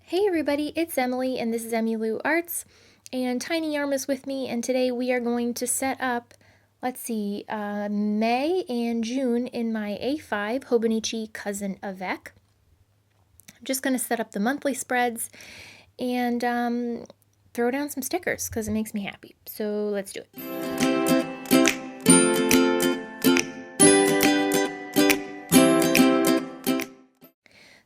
Hey everybody, it's Emily and this is EmiLou.Arts and Tiny Yarm is with me, and today we are going to set up, May and June in my A5 Hobonichi cousin Avec. I'm just going to set up the monthly spreads and throw down some stickers because it makes me happy. So let's do it.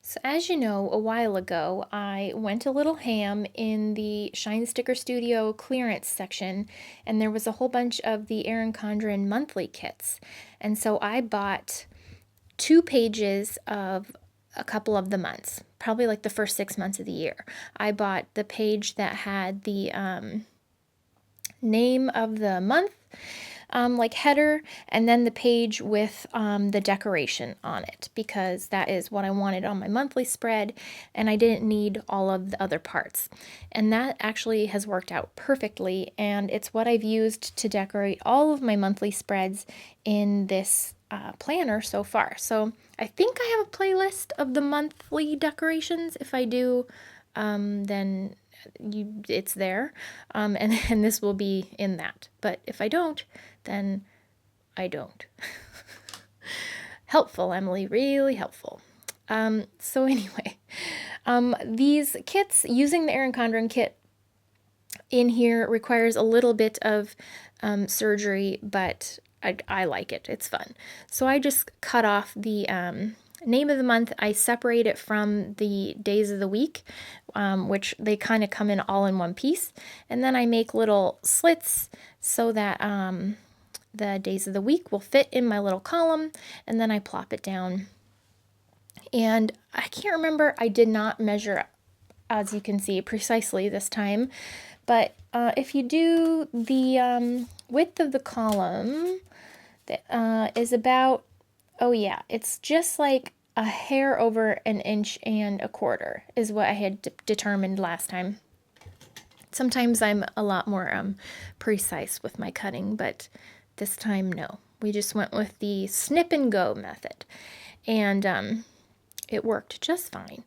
So as you know, a while ago, I went a little ham in the Shine Sticker Studio clearance section, and there was a whole bunch of the Erin Condren monthly kits. And so I bought 2 pages of a couple of the months, probably like the first 6 months of the year. I bought the page that had the name of the month, like header, and then the page with the decoration on it, because that is what I wanted on my monthly spread and I didn't need all of the other parts. And that actually has worked out perfectly, and it's what I've used to decorate all of my monthly spreads in this planner so far. So I think I have a playlist of the monthly decorations. If I do, then it's there, and this will be in that. But if I don't, then I don't. Helpful, Emily, really helpful. So anyway, these kits, using the Erin Condren kit in here requires a little bit of surgery, but I like it. It's fun. So I just cut off the name of the month. I separate it from the days of the week, which they kind of come in all in one piece. And then I make little slits so that the days of the week will fit in my little column, and then I plop it down. And I can't remember, I did not measure, as you can see, precisely this time, but if you do the width of the column, is about, oh yeah, it's just like a hair over 1.25 inches is what I had determined last time. Sometimes I'm a lot more precise with my cutting, but this time, no. We just went with the snip and go method, and it worked just fine.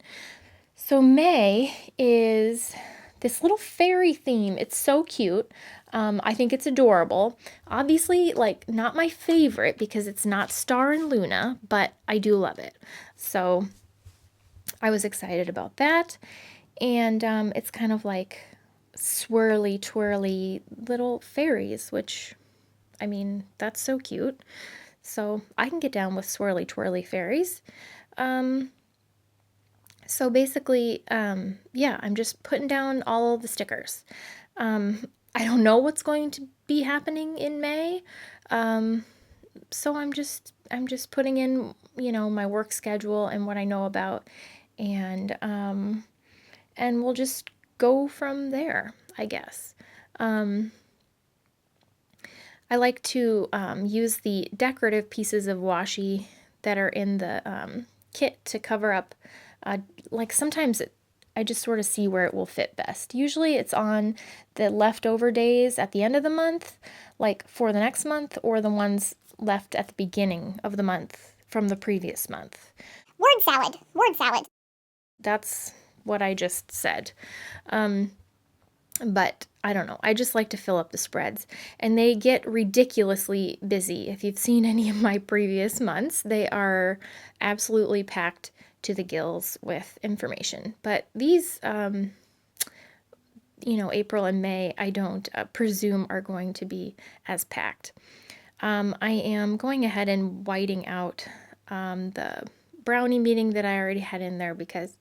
So May is this little fairy theme. It's so cute. I think it's adorable. Obviously, like, not my favorite because it's not Star and Luna, but I do love it. So I was excited about that. And it's kind of like swirly, twirly little fairies, which, I mean, that's so cute. So I can get down with swirly, twirly fairies. So basically, yeah, I'm just putting down all of the stickers. I don't know what's going to be happening in May, so I'm just putting in, my work schedule and what I know about, and we'll just go from there, I guess. I like to use the decorative pieces of washi that are in the kit to cover up. Like, sometimes I just sort of see where it will fit best. Usually it's on the leftover days at the end of the month, like for the next month, or the ones left at the beginning of the month from the previous month. Word salad. Word salad. That's what I just said. But I don't know. I just like to fill up the spreads, and they get ridiculously busy. If you've seen any of my previous months, they are absolutely packed to the gills with information. But these, April and May, I don't presume are going to be as packed. I am going ahead and whiting out the brownie meeting that I already had in there because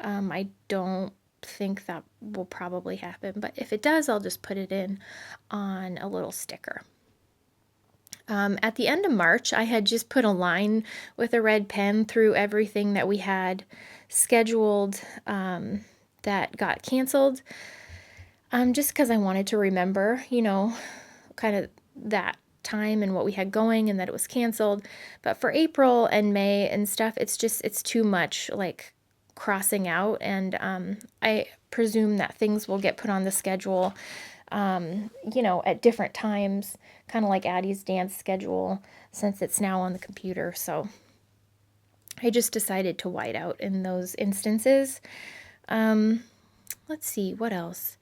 I don't think that will probably happen, but if it does, I'll just put it in on a little sticker. At the end of March, I had just put a line with a red pen through everything that we had scheduled that got canceled, just because I wanted to remember, kind of that time and what we had going and that it was canceled. But for April and May and stuff, it's too much, like, crossing out, and I presume that things will get put on the schedule, at different times, kind of like Addie's dance schedule, since it's now on the computer. So I just decided to white out in those instances. Let's see, what else?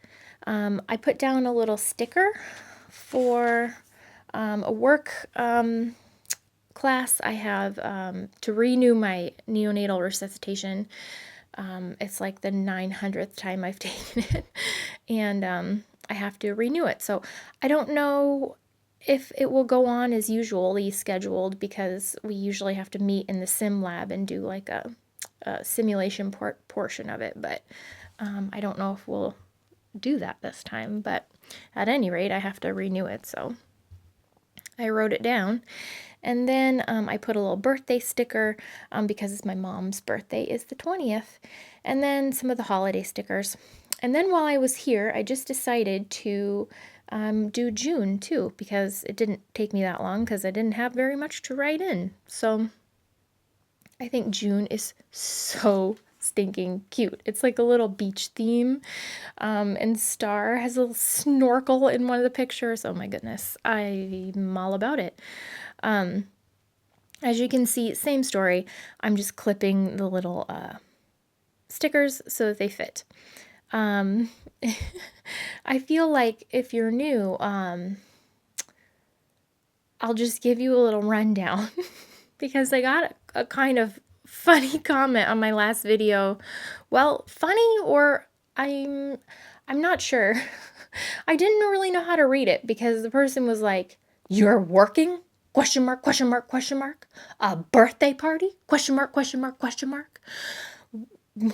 I put down a little sticker for a work class. I have to renew my neonatal resuscitation. It's like the 900th time I've taken it, and I have to renew it. So I don't know if it will go on as usually scheduled, because we usually have to meet in the sim lab and do like a simulation portion of it, but I don't know if we'll do that this time. But at any rate, I have to renew it, so I wrote it down. And then I put a little birthday sticker because my mom's birthday is the 20th, and then some of the holiday stickers. And then while I was here, I just decided to do June too, because it didn't take me that long because I didn't have very much to write in. So I think June is so stinking cute. It's like a little beach theme, and Star has a little snorkel in one of the pictures. Oh my goodness, I'm all about it. As you can see, same story. I'm just clipping the little stickers so that they fit. I feel like if you're new, I'll just give you a little rundown because I got a kind of funny comment on my last video. Well, funny, or I'm not sure. I didn't really know how to read it because the person was like, "You're working? Question mark, question mark, question mark. A birthday party? Question mark, question mark, question mark."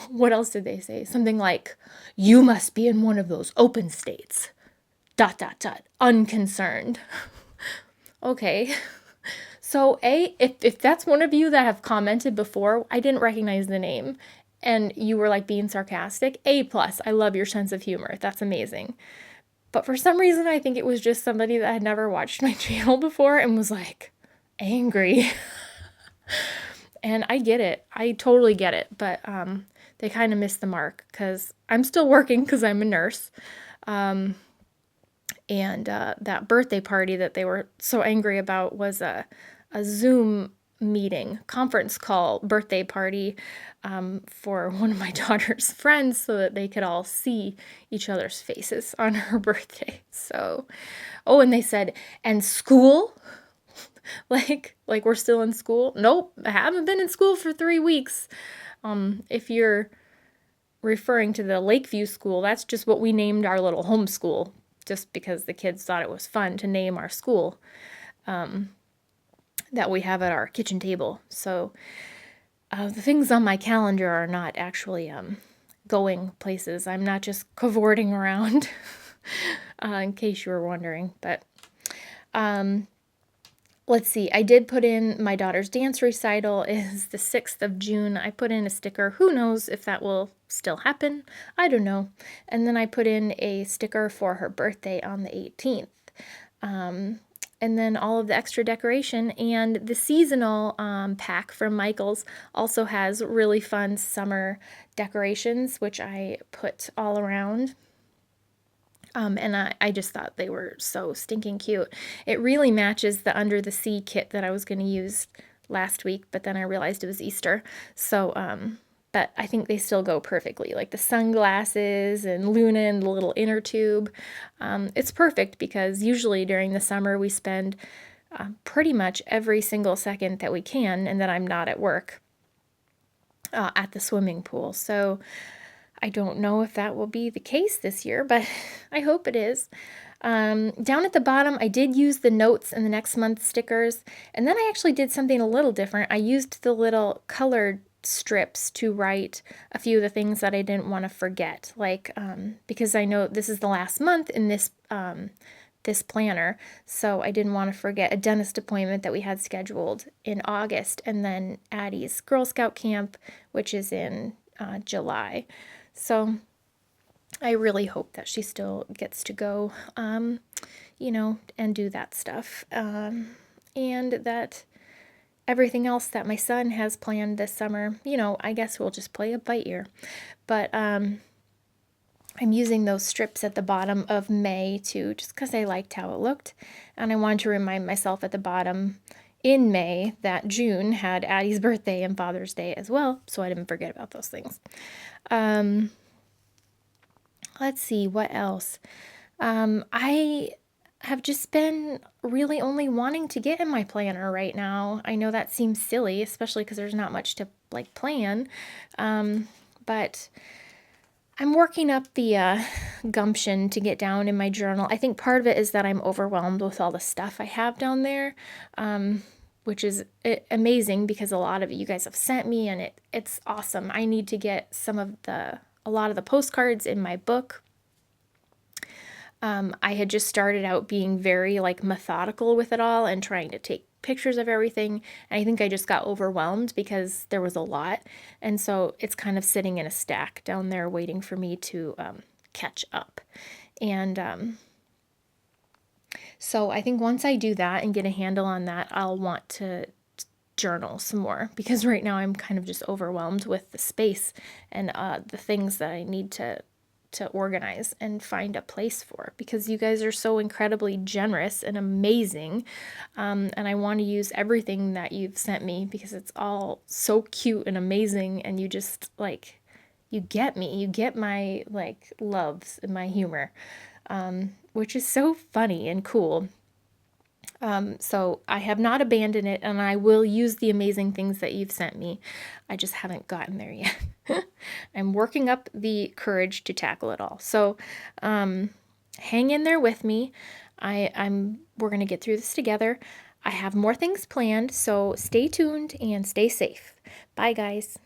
What else did they say? Something like, "You must be in one of those open states. ... Unconcerned." Okay. So if that's one of you that have commented before, I didn't recognize the name, and you were like being sarcastic, A+. I love your sense of humor. That's amazing. But for some reason, I think it was just somebody that had never watched my channel before and was like angry. And I get it. I totally get it. But they kind of missed the mark because I'm still working because I'm a nurse. And that birthday party that they were so angry about was a Zoom meeting, conference call birthday party for one of my daughter's friends so that they could all see each other's faces on her birthday. So, oh, and they said, "And school?" like we're still in school? Nope, I haven't been in school for 3 weeks. If you're referring to the Lakeview school, that's just what we named our little homeschool, just because the kids thought it was fun to name our school that we have at our kitchen table. So the things on my calendar are not actually going places. I'm not just cavorting around, in case you were wondering. But let's see. I did put in my daughter's dance recital is the 6th of June. I put in a sticker. Who knows if that will still happen? I don't know. And then I put in a sticker for her birthday on the 18th. And then all of the extra decoration, and the seasonal pack from Michael's also has really fun summer decorations, which I put all around. And I just thought they were so stinking cute. It really matches the Under the Sea kit that I was going to use last week, but then I realized it was Easter. So, but I think they still go perfectly, like the sunglasses and Luna and the little inner tube. It's perfect because usually during the summer we spend pretty much every single second that we can, and that I'm not at work, at the swimming pool. So I don't know if that will be the case this year, but I hope it is. Down at the bottom, I did use the notes and the next month stickers, and then I actually did something a little different. I used the little colored strips to write a few of the things that I didn't want to forget, like because I know this is the last month in this this planner, so I didn't want to forget a dentist appointment that we had scheduled in August, and then Addie's Girl Scout camp, which is in July. So I really hope that she still gets to go, you know, and do that stuff, and that everything else that my son has planned this summer, you know, I guess we'll just play it by ear. But I'm using those strips at the bottom of May too, just because I liked how it looked. And I wanted to remind myself at the bottom in May that June had Addie's birthday and Father's Day as well, so I didn't forget about those things. let's see, what else? I have just been really only wanting to get in my planner right now. I know that seems silly, especially because there's not much to like plan. But I'm working up the gumption to get down in my journal. I think part of it is that I'm overwhelmed with all the stuff I have down there, which is amazing because a lot of it you guys have sent me, and it's awesome. I need to get a lot of the postcards in my book. I had just started out being very like methodical with it all and trying to take pictures of everything. And I think I just got overwhelmed because there was a lot. And so it's kind of sitting in a stack down there waiting for me to catch up. And so I think once I do that and get a handle on that, I'll want to journal some more because right now I'm kind of just overwhelmed with the space and the things that I need to organize and find a place for, because you guys are so incredibly generous and amazing. And I want to use everything that you've sent me because it's all so cute and amazing. And you just like, you get me, you get my like loves and my humor, which is so funny and cool. So I have not abandoned it, and I will use the amazing things that you've sent me. I just haven't gotten there yet. I'm working up the courage to tackle it all. So hang in there with me. We're gonna get through this together. I have more things planned, so stay tuned and stay safe. Bye, guys.